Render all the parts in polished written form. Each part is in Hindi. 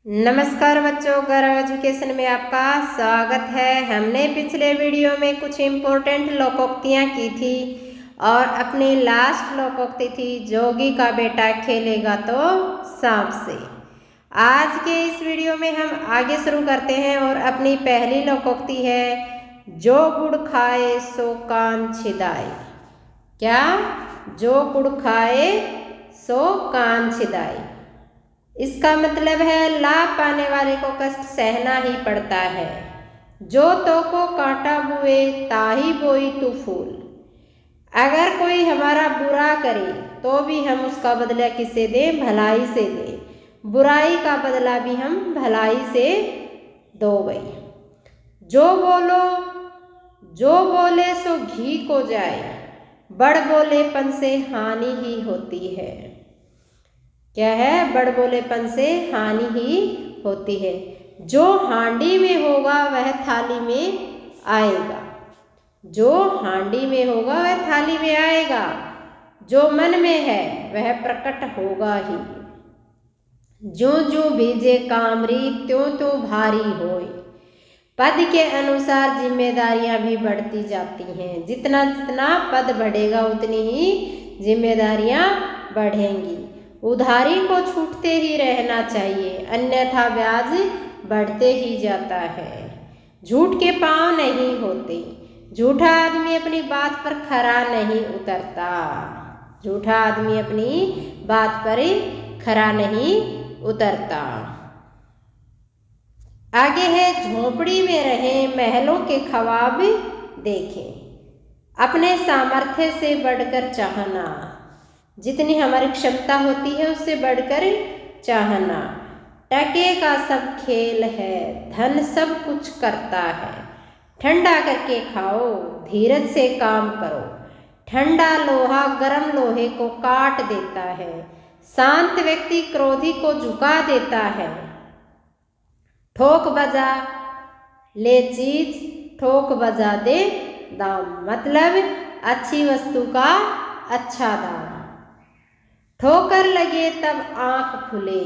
नमस्कार बच्चों, गौरव एजुकेशन में आपका स्वागत है। हमने पिछले वीडियो में कुछ इम्पोर्टेंट लोकोक्तियाँ की थी और अपनी लास्ट लोकोक्ति थी जोगी का बेटा खेलेगा तो सांप से। आज के इस वीडियो में हम आगे शुरू करते हैं और अपनी पहली लोकोक्ति है जो गुड़ खाए सो कान छिदाए। क्या? जो गुड़ खाए सो कान छिदाए। इसका मतलब है लाभ पाने वाले को कष्ट सहना ही पड़ता है। जो तो को कांटा बुए ताही बोई तू फूल। अगर कोई हमारा बुरा करे तो भी हम उसका बदला किससे दें? भलाई से दें। बुराई का बदला भी हम भलाई से दो गई। जो बोले सो घी को जाए, बड़ बोलेपन से हानि ही होती है। क्या है? बड़ बोलेपन से हानि ही होती है। जो हांडी में होगा वह थाली में आएगा। जो हांडी में होगा वह थाली में आएगा। जो मन में है वह प्रकट होगा ही। जो जो भीजे कामरी त्यों त्यों भारी होए। पद के अनुसार जिम्मेदारियां भी बढ़ती जाती हैं। जितना जितना पद बढ़ेगा उतनी ही जिम्मेदारियां बढ़ेंगी। उधारी को छूटते ही रहना चाहिए, अन्यथा ब्याज बढ़ते ही जाता है। झूठ के पांव नहीं होते। झूठा आदमी अपनी बात पर खरा नहीं उतरता। झूठा आदमी अपनी बात पर खरा नहीं उतरता। आगे है झोपड़ी में रहें महलों के ख्वाब देखें। अपने सामर्थ्य से बढ़कर चाहना। जितनी हमारी क्षमता होती है उससे बढ़कर चाहना। टके का सब खेल है, धन सब कुछ करता है। ठंडा करके खाओ, धीरज से काम करो। ठंडा लोहा गर्म लोहे को काट देता है। शांत व्यक्ति क्रोधी को झुका देता है। ठोक बजा ले चीज, ठोक बजा दे दाम। मतलब अच्छी वस्तु का अच्छा दाम। ठोकर लगे तब आंख खुले।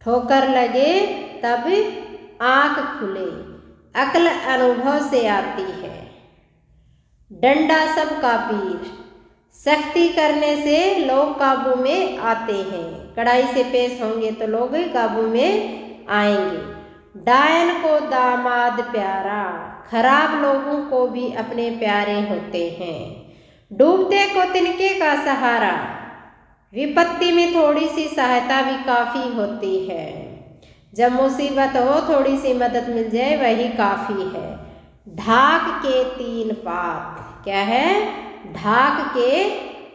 ठोकर लगे तब आंख खुले। अक्ल अनुभव से आती है। डंडा सबका पीर। सख्ती करने से लोग काबू में आते हैं। कड़ाई से पेश होंगे तो लोग काबू में आएंगे। डायन को दामाद प्यारा। खराब लोगों को भी अपने प्यारे होते हैं। डूबते को तिनके का सहारा। विपत्ति में थोड़ी सी सहायता भी काफ़ी होती है। जब मुसीबत हो थोड़ी सी मदद मिल जाए वही काफ़ी है। ढाक के तीन पात। क्या है? ढाक के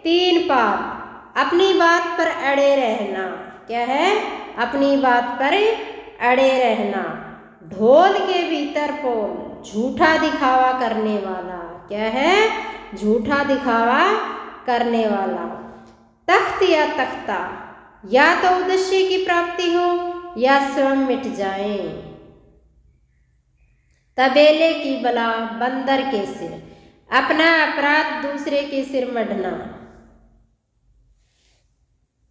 तीन पात। अपनी बात पर अड़े रहना। क्या है? अपनी बात पर अड़े रहना। ढोल के भीतर पोल। झूठा दिखावा करने वाला। क्या है? झूठा दिखावा करने वाला। तख्त या तख्ता, या तो उद्देश्य की प्राप्ति हो या स्वयं मिट जाए। तबेले की बला बंदर के सिर। अपना अपराध दूसरे के सिर मढ़ना।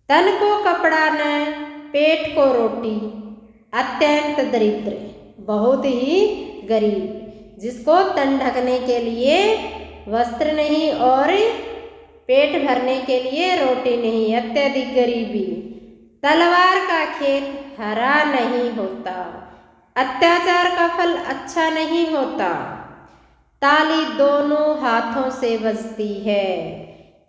तन को कपड़ा न पेट को रोटी। अत्यंत दरिद्र, बहुत ही गरीब, जिसको तन ढकने के लिए वस्त्र नहीं और पेट भरने के लिए रोटी नहीं। अत्यधिक गरीबी। तलवार का खेत हरा नहीं होता। अत्याचार का फल अच्छा नहीं होता। ताली दोनों हाथों से बजती है।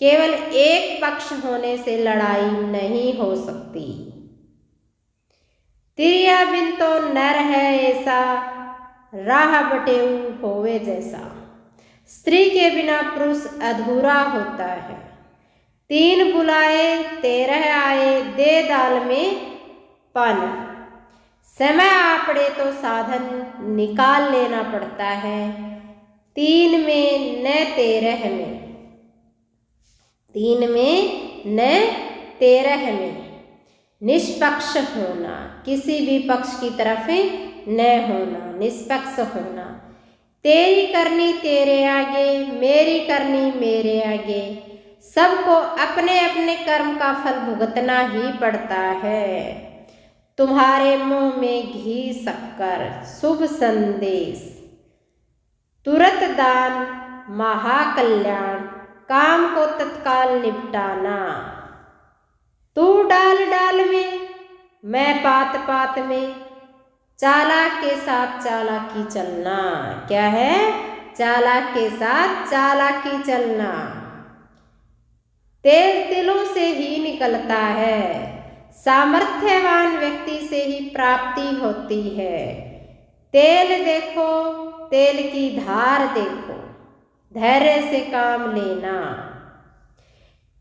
केवल एक पक्ष होने से लड़ाई नहीं हो सकती। तिरिया बिन तो नर है ऐसा, राह बटेऊ होवे जैसा। स्त्री के बिना पुरुष अधूरा होता है। तीन बुलाए 13 आए, दे दाल में पान। समय आ पड़े तो साधन निकाल लेना पड़ता है। 3 में न 13 में। 3 में न 13 में। निष्पक्ष होना, किसी भी पक्ष की तरफ न होना, निष्पक्ष होना। तेरी करनी तेरे आगे, मेरी करनी मेरे आगे। सबको अपने अपने कर्म का फल भुगतना ही पड़ता है। तुम्हारे मुंह में घी शक्कर शुभ संदेश, तुरंत दान महाकल्याण, काम को तत्काल निपटाना। तू डाल डाल में, मैं पात पात में, चालाक के साथ चालाकी चलना। क्या है? चालाक के साथ चालाकी चलना। तेल तिलों से ही निकलता है, सामर्थ्यवान व्यक्ति से ही प्राप्ति होती है। तेल देखो, तेल की धार देखो, धैर्य से काम लेना।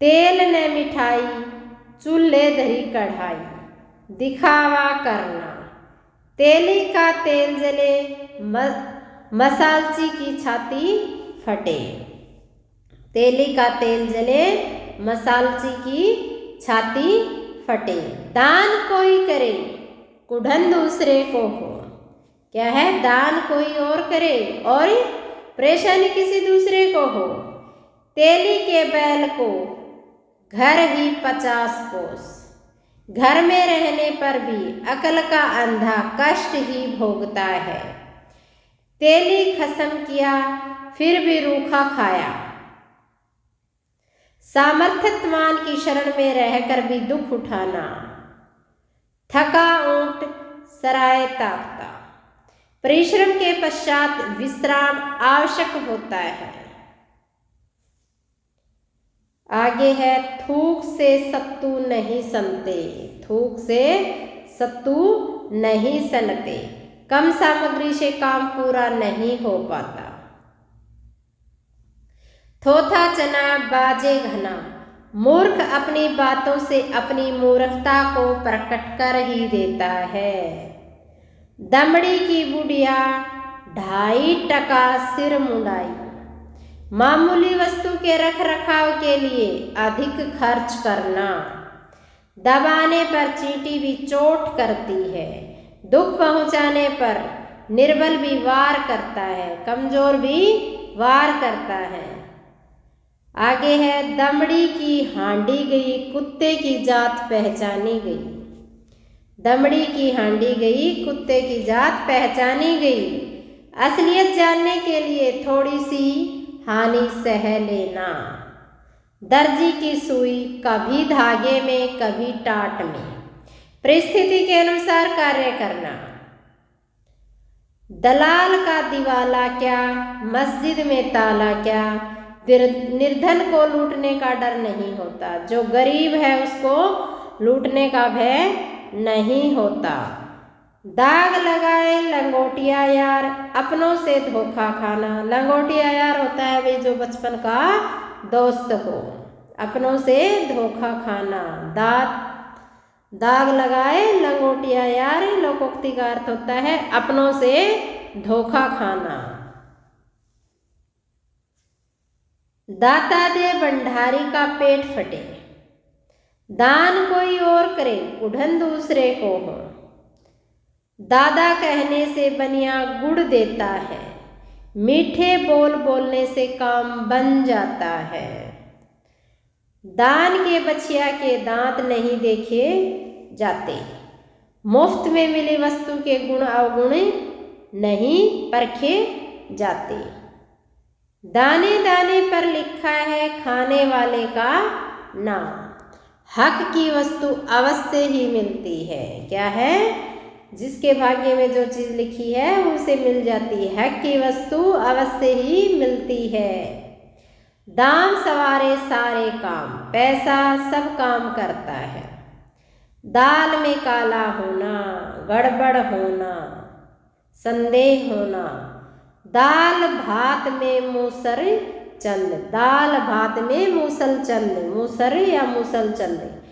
तेल न मिठाई, चूल्हे धरी कढ़ाई, दिखावा करना। तेली का तेल जले, मसालची की छाती फटे। तेली का तेल जले, मसालची की छाती फटे। दान कोई करे, कुढ़न दूसरे को हो। क्या है? दान कोई और करे और परेशानी किसी दूसरे को हो। तेली के बैल को घर ही 50 कोस, घर में रहने पर भी अकल का अंधा कष्ट ही भोगता है। तेली खसम किया फिर भी रूखा खाया, सामर्थ्यवान की शरण में रहकर भी दुख उठाना। थका ऊंट सराय ताकता, परिश्रम के पश्चात विश्राम आवश्यक होता है। आगे है, थूक से सत्तू नहीं सनते, थूक से सत्तू नहीं सनते, कम सामग्री से काम पूरा नहीं हो पाता। थोथा चना बाजे घना, मूर्ख अपनी बातों से अपनी मूर्खता को प्रकट कर ही देता है। दमड़ी की बुढ़िया 2.5 टका सिर मुंडाई, मामूली वस्तु के रख रखाव के लिए अधिक खर्च करना। दबाने पर चींटी भी चोट करती है, दुख पहुंचाने पर निर्बल भी वार करता है, कमजोर भी वार करता है। आगे है, दमड़ी की हांडी गई, कुत्ते की जात पहचानी गई। दमड़ी की हांडी गई, कुत्ते की जात पहचानी गई। असलियत जानने के लिए थोड़ी सी हानि सह लेना। दर्जी की सुई कभी धागे में कभी टाट में, परिस्थिति के अनुसार कार्य करना। दलाल का दिवाला क्या, मस्जिद में ताला क्या, निर्धन को लूटने का डर नहीं होता, जो गरीब है उसको लूटने का भय नहीं होता। दाग लगाए लंगोटिया यार, अपनों से धोखा खाना। लंगोटिया यार होता है भाई जो बचपन का दोस्त हो, अपनों से धोखा खाना। दाग लगाए लंगोटिया यार, लोकोक्ति का अर्थ होता है अपनों से धोखा खाना। दाता दे भंडारी का पेट फटे, दान कोई और करे कुढ़न दूसरे को हो। दादा कहने से बनिया गुड़ देता है, मीठे बोल बोलने से काम बन जाता है। दान के बछिया के दांत नहीं देखे जाते, मुफ्त में मिली वस्तु के गुण अवगुण नहीं परखे जाते। दाने दाने पर लिखा है खाने वाले का नाम, हक की वस्तु अवश्य ही मिलती है। क्या है? जिसके भाग्य में जो चीज लिखी है उसे मिल जाती है, हक की वस्तु अवश्य ही मिलती है। दाम सवारे सारे काम, पैसा सब काम करता है। दाल में काला होना, गड़बड़ होना, संदेह होना। दाल भात में मूसर चंद, दाल भात में मूसल चंद, मूसर या मूसल चंद।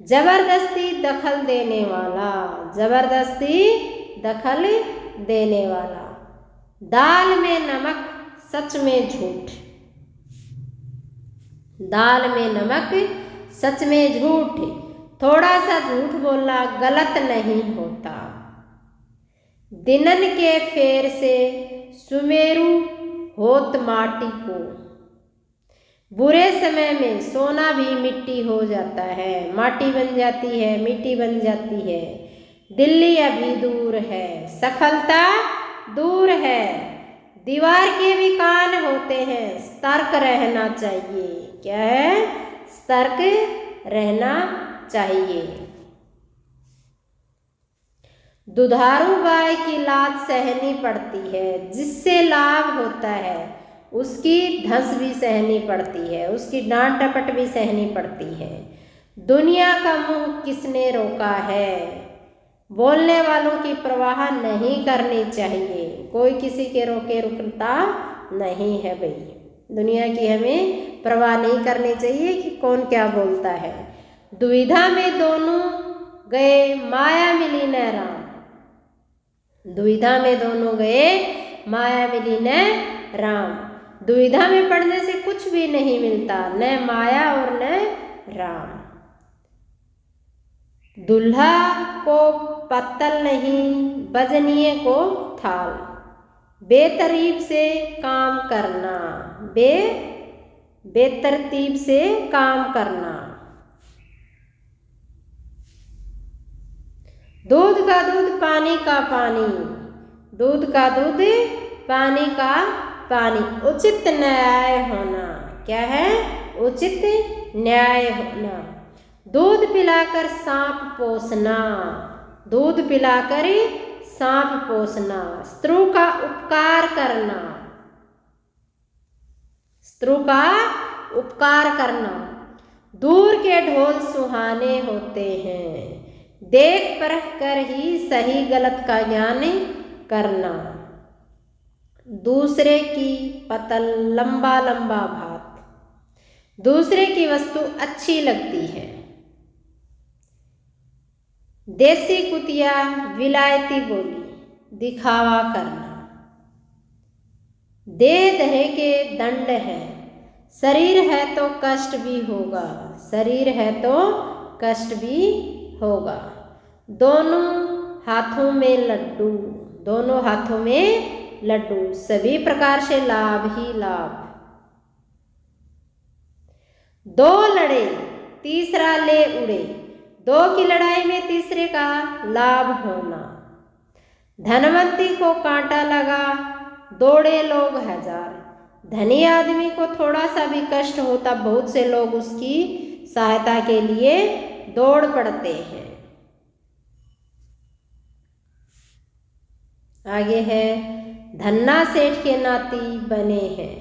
जबरदस्ती दखल देने वाला, जबरदस्ती दखल देने वाला। दाल में नमक सच में झूठ, दाल में नमक सच में झूठ। थोड़ा सा झूठ बोलना गलत नहीं होता। दिनन के फेर से सुमेरु होत माटी को, बुरे समय में सोना भी मिट्टी हो जाता है, माटी बन जाती है, मिट्टी बन जाती है। दिल्ली अभी दूर है, सफलता दूर है। दीवार के भी कान होते हैं, सतर्क रहना चाहिए। क्या है? सतर्क रहना चाहिए। दुधारू गाय की लात सहनी पड़ती है, जिससे लाभ होता है उसकी धंस भी सहनी पड़ती है, उसकी डांट डपट भी सहनी पड़ती है। दुनिया का मुंह किसने रोका है? बोलने वालों की परवाह नहीं करनी चाहिए। कोई किसी के रोके रुकता नहीं है भाई। दुनिया की हमें परवाह नहीं करनी चाहिए कि कौन क्या बोलता है। दुविधा में दोनों गए, माया मिली न राम। दुविधा में दोनों गए, माया मिली न राम। दुविधा में पड़ने से कुछ भी नहीं मिलता, न माया और न राम। दूल्हा को पत्तल नहीं, बजनिए को थाल। बेतरतीब से काम करना, बेतरतीब से काम करना। दूध का दूध, पानी का पानी। दूध का दूध, पानी का पानी। उचित न्याय होना। क्या है? उचित न्याय होना। दूध पिलाकर सांप पोसना। दूध पिलाकर सांप पोसना। शत्रु का उपकार करना। शत्रु का उपकार करना। दूर के ढोल सुहाने होते हैं, देख परख कर ही सही गलत का ज्ञान करना। दूसरे की पतल, लंबा लंबा भात। दूसरे की वस्तु अच्छी लगती है। देसी कुतिया, विलायती बोली, दिखावा करना। देह धरे के दंड है, शरीर है तो कष्ट भी होगा। शरीर है तो कष्ट भी होगा। दोनों हाथों में लड्डू। दोनों हाथों में लड्डू। सभी प्रकार से लाभ ही लाभ। दो लड़े, तीसरा ले उड़े। दो की लड़ाई में तीसरे का लाभ होना। धनवंती को कांटा लगा, दौड़े लोग हजार। धनी आदमी को थोड़ा सा भी कष्ट होता, बहुत से लोग उसकी सहायता के लिए दौड़ पड़ते हैं। आगे है, धन्ना सेठ के नाती बने हैं,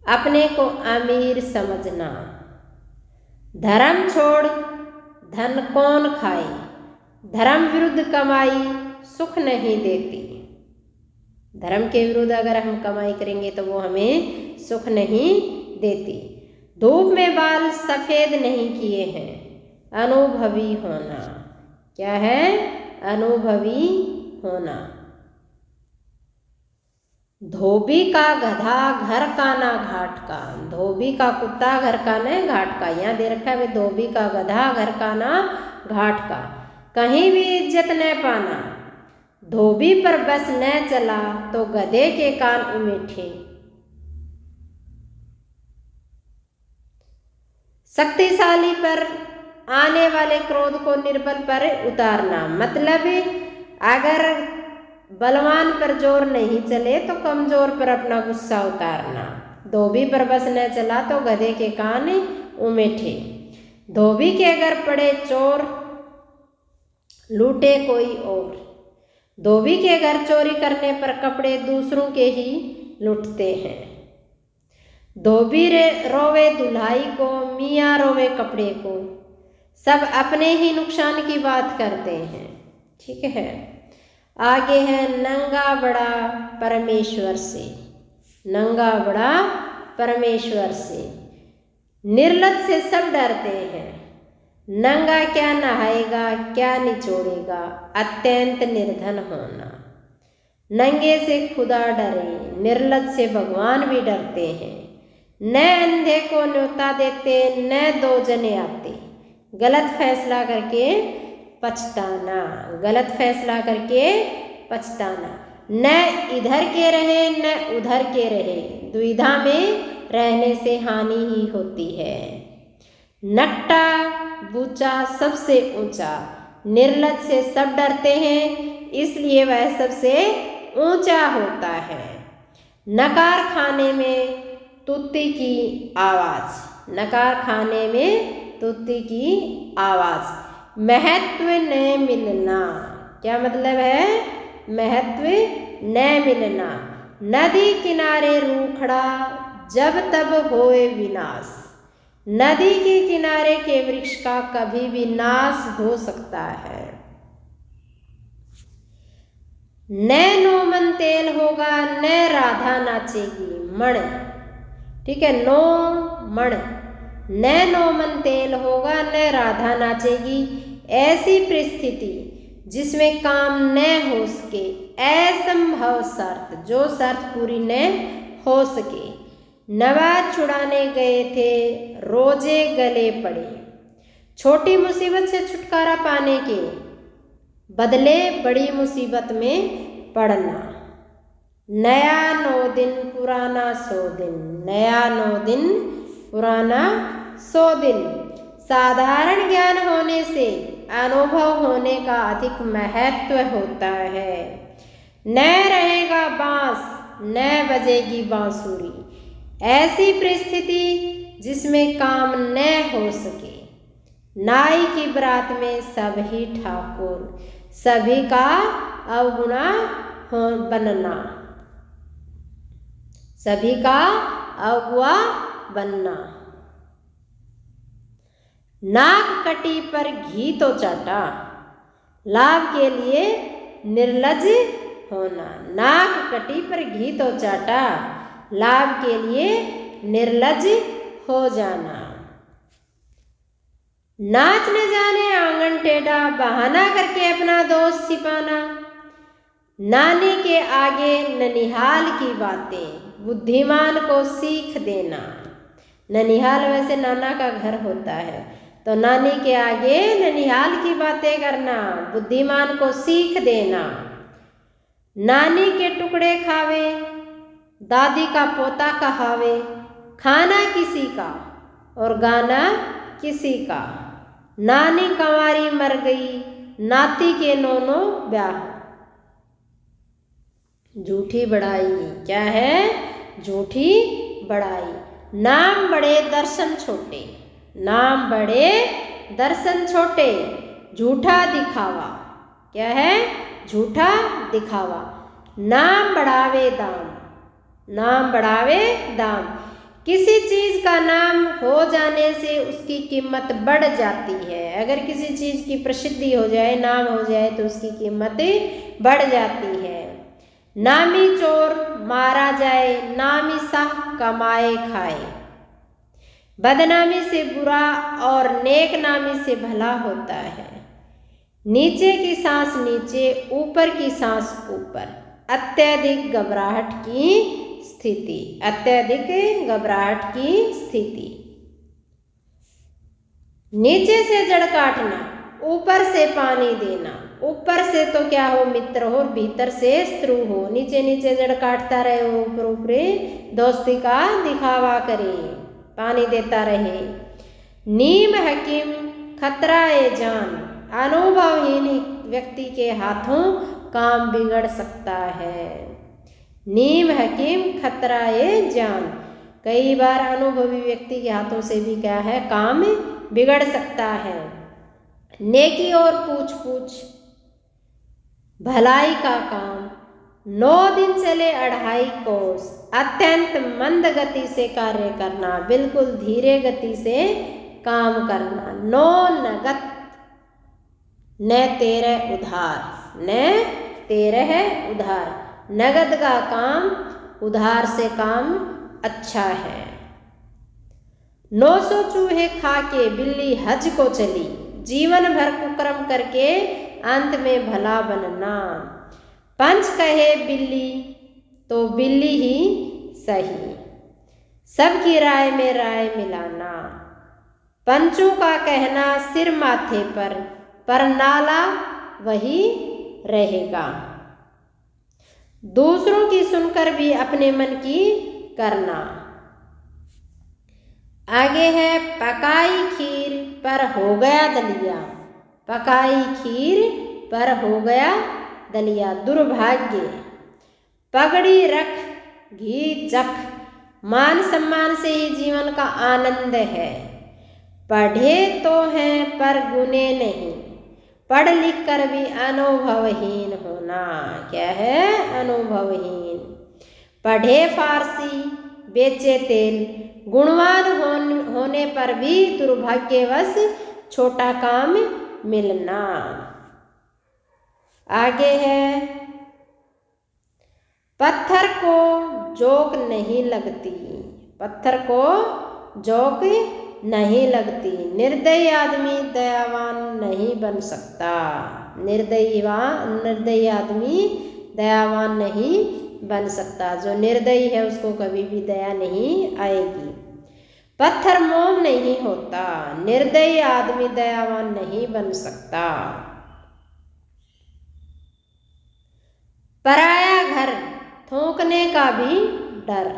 अपने को अमीर समझना। धर्म छोड़ धन कौन खाए, धर्म विरुद्ध कमाई सुख नहीं देती। धर्म के विरुद्ध अगर हम कमाई करेंगे तो वो हमें सुख नहीं देती। धूप में बाल सफेद नहीं किए हैं, अनुभवी होना। क्या है? अनुभवी होना। धोबी का गधा घर का ना घाट का। धोबी का कुत्ता घर का न घाट का। यहाँ दे रखा है, धोबी का गधा घर का ना घाट का। कहीं भी इज्जत न पाना। धोबी पर बस न चला तो गधे के कान उमेठे। शक्तिशाली पर आने वाले क्रोध को निर्बल पर उतारना। मतलब अगर बलवान पर जोर नहीं चले तो कमजोर पर अपना गुस्सा उतारना। धोबी पर बस न चला तो गधे के कान उमेठे। धोबी के अगर पड़े चोर, लूटे कोई और। धोबी के घर चोरी करने पर कपड़े दूसरों के ही लूटते हैं। धोबी रोवे दुल्हाई को, मियाँ रोवे कपड़े को। सब अपने ही नुकसान की बात करते हैं। ठीक है। आगे है, नंगा बड़ा परमेश्वर से। नंगा बड़ा परमेश्वर से। निर्लज्ज से सब डरते हैं। नंगा क्या नहाएगा, क्या निचोड़ेगा, अत्यंत निर्धन होना। नंगे से खुदा डरे, निर्लज्ज से भगवान भी डरते हैं। न अंधे को न्योता देते, न दो जने आते। गलत फैसला करके पछताना। गलत फैसला करके पछताना। न इधर के रहे न उधर के रहे, दुविधा में रहने से हानि ही होती है। नकटा बूचा सबसे ऊंचा, निर्लज से सब डरते हैं, इसलिए वह सबसे ऊंचा होता है। नकार खाने में तुत्ती की आवाज, नकार खाने में तुत्ती की आवाज। महत्व न मिलना, क्या मतलब है? महत्व न मिलना। नदी किनारे रूखड़ा, जब तब होए विनाश। नदी के किनारे के वृक्ष का कभी भी नाश हो सकता है। न नोमन तेल होगा, न राधा नाचेगी मण, ठीक है, नो मण, न नोमन तेल होगा, न राधा नाचेगी। ऐसी परिस्थिति जिसमें काम न हो सके, असंभव शर्त, जो शर्त पूरी न हो सके। नवाज छुड़ाने गए थे, रोजे गले पड़े। छोटी मुसीबत से छुटकारा पाने के बदले बड़ी मुसीबत में पड़ना। नया 9 दिन पुराना 100 दिन, नया 9 दिन पुराना 100 दिन। साधारण ज्ञान होने से अनुभव होने का अधिक महत्व होता है। न रहेगा बांस, न बजेगी बांसुरी। ऐसी परिस्थिति जिसमें काम न हो सके। नाई की बारात में सभी ठाकुर, सभी का अवगुणा बनना, सभी का अगुआ बनना। नाक कटी पर घी तो चाटा, लाभ के लिए निर्लज होना। नाक कटी पर घी तो चाटा, लाभ के लिए निर्लज हो जाना। नाच न जाने आंगन टेढ़ा, बहाना करके अपना दोष छिपाना। नानी के आगे ननिहाल की बातें, बुद्धिमान को सीख देना। ननिहाल वैसे नाना का घर होता है, तो नानी के आगे ननिहाल की बातें करना, बुद्धिमान को सीख देना। नानी के टुकड़े खावे, दादी का पोता कहावे। खाना किसी का और गाना किसी का। नानी कंवारी मर गई, नाती के नोनो ब्याह। झूठी बड़ाई, क्या है? झूठी बड़ाई। नाम बड़े दर्शन छोटे, नाम बड़े दर्शन छोटे। झूठा दिखावा, क्या है? झूठा दिखावा। नाम बढ़ावे दाम, नाम बढ़ावे दाम। किसी चीज का नाम हो जाने से उसकी कीमत बढ़ जाती है। अगर किसी चीज की प्रसिद्धि हो जाए, नाम हो जाए, तो उसकी कीमत बढ़ जाती है। नामी चोर मारा जाए, नामी साह कमाए खाए। बदनामी से बुरा और नेक नामी से भला होता है। नीचे की सांस नीचे, ऊपर की सांस ऊपर। अत्यधिक घबराहट की स्थिति, अत्यधिक घबराहट की स्थिति। नीचे से जड़ काटना, ऊपर से पानी देना। ऊपर से तो क्या हो? मित्र हो, और भीतर से शत्रु हो। नीचे नीचे जड़ काटता रहे, ऊपर ऊपरे दोस्ती का दिखावा करे, पानी देता रहे। नीम हकीम खतरा ए जान, अनुभवहीन व्यक्ति के हाथों काम बिगड़ सकता है। नीम हकीम खतरा ए जान, कई बार अनुभवी व्यक्ति के हाथों से भी क्या है? काम बिगड़ सकता है। नेकी और पूछ पूछ, भलाई का काम। 9 दिन चले 2.5 कोस, अत्यंत मंद गति से कार्य करना, बिल्कुल धीरे गति से काम करना। 9 नगद न 13 उधार, न 13 उधार। नगद का काम, उधार से काम अच्छा है। 900 चूहे खा के बिल्ली हज को चली, जीवन भर कुकर्म करके अंत में भला बनना। पंच कहे बिल्ली तो बिल्ली ही सही, सबकी राय में राय मिलाना। पंचों का कहना सिर माथे पर नाला वही रहेगा। दूसरों की सुनकर भी अपने मन की करना। आगे है पकाई खीर पर हो गया दलिया, पकाई खीर पर हो गया दलिया दुर्भाग्य। पगड़ी रख घी चख, मान सम्मान से ही जीवन का आनंद है। पढ़े तो हैं पर गुने नहीं, पढ़ लिख कर भी अनुभवहीन होना। क्या है? अनुभवहीन। पढ़े फारसी बेचे तेल, गुणवान होने पर भी दुर्भाग्यवश छोटा काम मिलना। आगे है, पत्थर को जोक नहीं लगती, पत्थर को जोक नहीं लगती। निर्दयी आदमी दयावान नहीं बन सकता, निर्दयी आदमी दयावान नहीं बन सकता। जो निर्दयी है उसको कभी भी दया नहीं आएगी। पत्थर मोम नहीं होता, निर्दयी आदमी दयावान नहीं बन सकता। पराया घर थूकने का भी डर,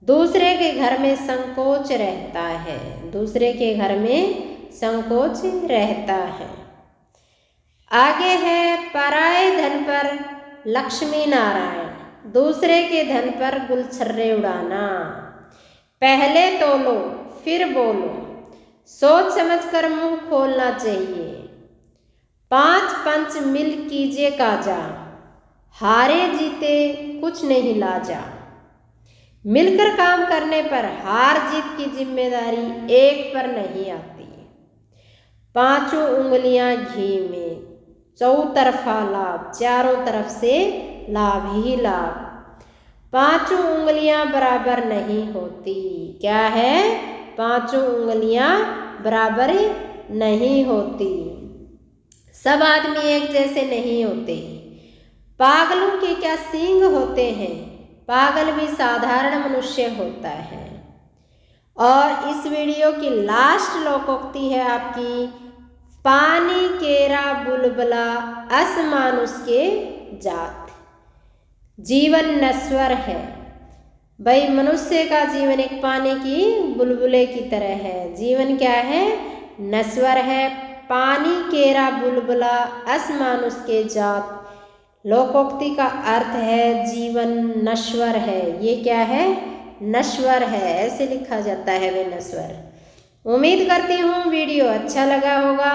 दूसरे के घर में संकोच रहता है, दूसरे के घर में संकोच रहता है। आगे है, पराए धन पर लक्ष्मी नारायण, दूसरे के धन पर गुलछर्रे उड़ाना। पहले तोलो फिर बोलो, सोच समझकर मुंह खोलना चाहिए। 5 पंच मिल कीजिए काजा, हारे जीते कुछ नहीं लाजा। मिलकर काम करने पर हार जीत की जिम्मेदारी एक पर नहीं आती। 5 उंगलियां घी में, चौतरफा लाभ, चारों तरफ से लाभ ही लाभ। 5 उंगलियां बराबर नहीं होती। क्या है? 5 उंगलियां बराबर नहीं होती। सब आदमी एक जैसे नहीं होते। पागलों के क्या सींग होते हैं, पागल भी साधारण मनुष्य होता है। और इस वीडियो की लास्ट लोकोक्ति है आपकी, पानी केरा बुलबुला असमानुष के जात। जीवन नश्वर है। भाई मनुष्य का जीवन एक पानी की बुलबुले की तरह है। जीवन क्या है? नश्वर है। पानी केरा बुलबुला असमानुष के जात। लोकोक्ति का अर्थ है जीवन नश्वर है। ये क्या है? नश्वर है, ऐसे लिखा जाता है वे नश्वर। उम्मीद करती हूँ वीडियो अच्छा लगा होगा।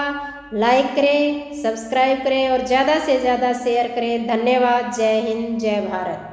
लाइक करें, सब्सक्राइब करें और ज़्यादा से ज़्यादा शेयर करें। धन्यवाद। जय हिंद, जय भारत।